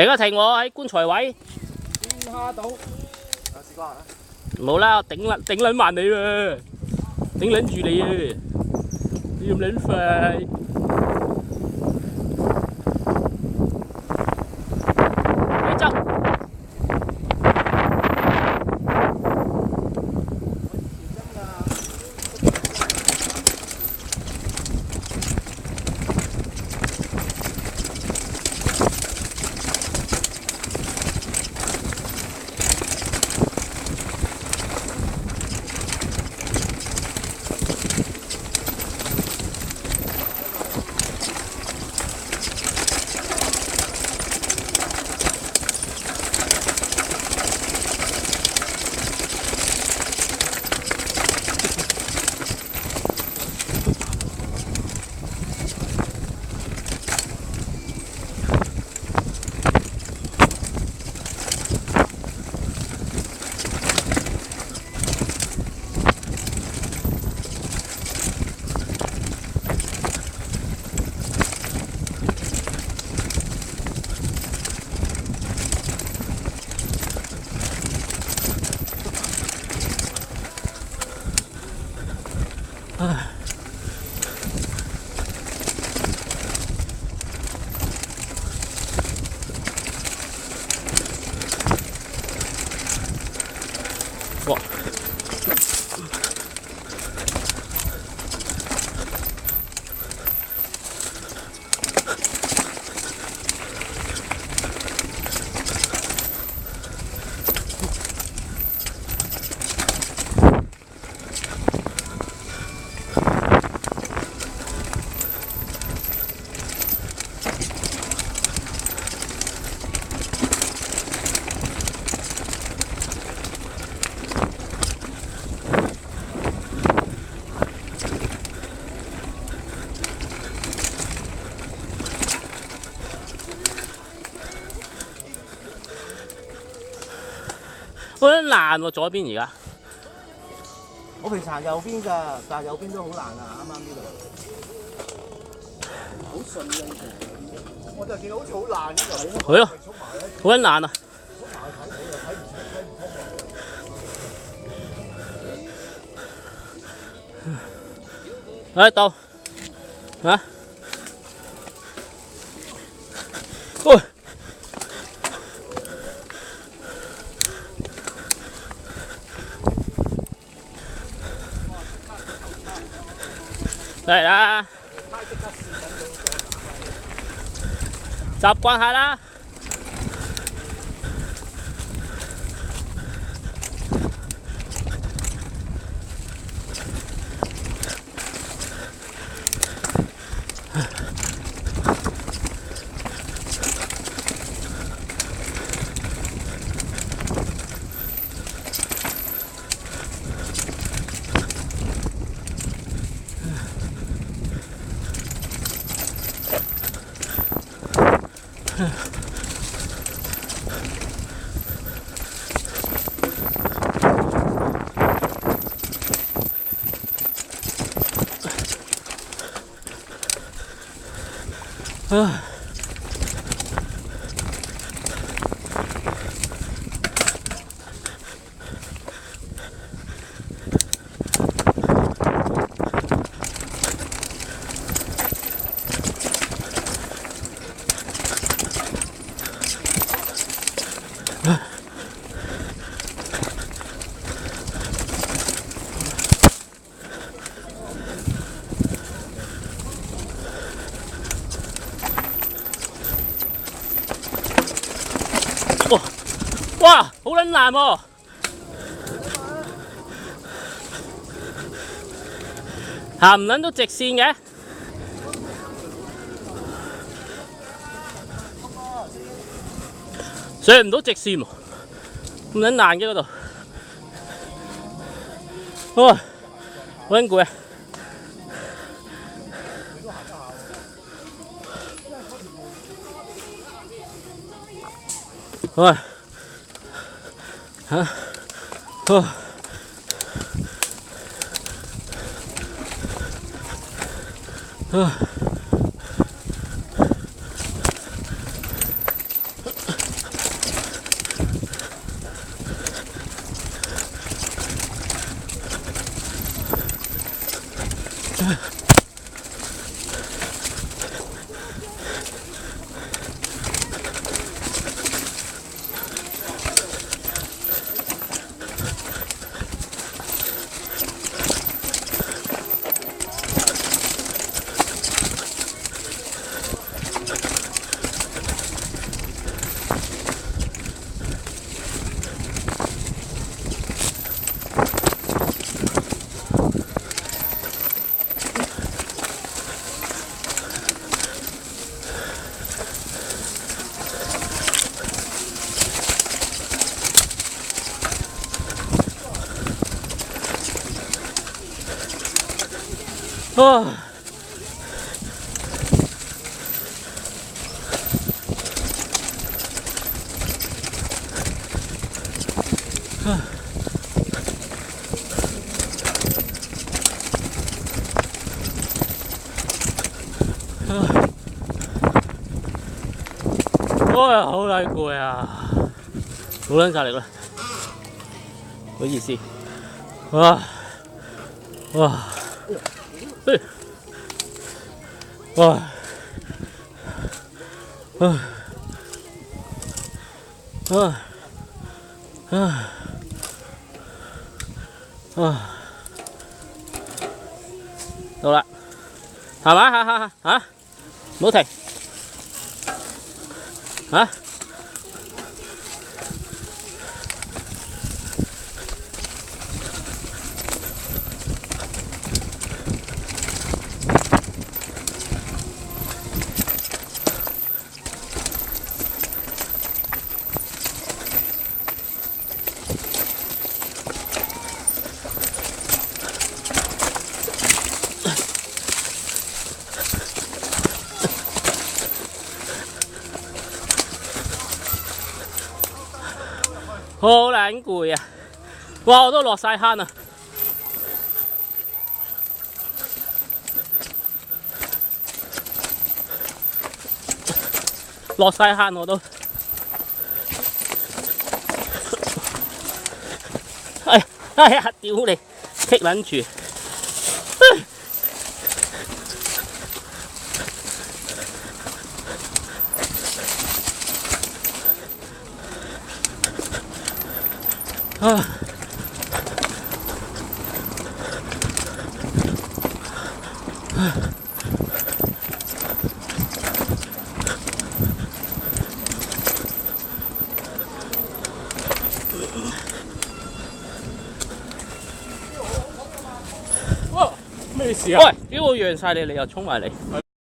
停一停我喺棺材位。天蝦島，試過啦。冇啦，我頂撚埋你喎，頂撚住你啊！你咁撚快。你走。唉。哇！好難喎，左邊而家。我平時行右邊㗎，但係右邊都好難啊！啱啱呢度。好順嘅以前，我就見到好似好爛呢度。係咯，好撚難啊！嚟到，啊！喂！嚟啦，習慣下啦。啊！哇！好撚難喎，行唔撚到直線嘅，上唔到直線喎，咁撚難嘅嗰度，哇！好撚攰啊！喂！啊！哦！啊！哦。哎呀，好撚攰啊！好撚晒力啦，唔好意思。哇哇，哇啊啊啊啊！到啦，係嘛？嚇！唔好停嚇！好撚攰啊！哇，我都落晒坑啊！落晒坑我都。哎呀，屌你，棘撚住！啊！哇！咩事啊？喂，屌我讓晒你，你又衝埋嚟。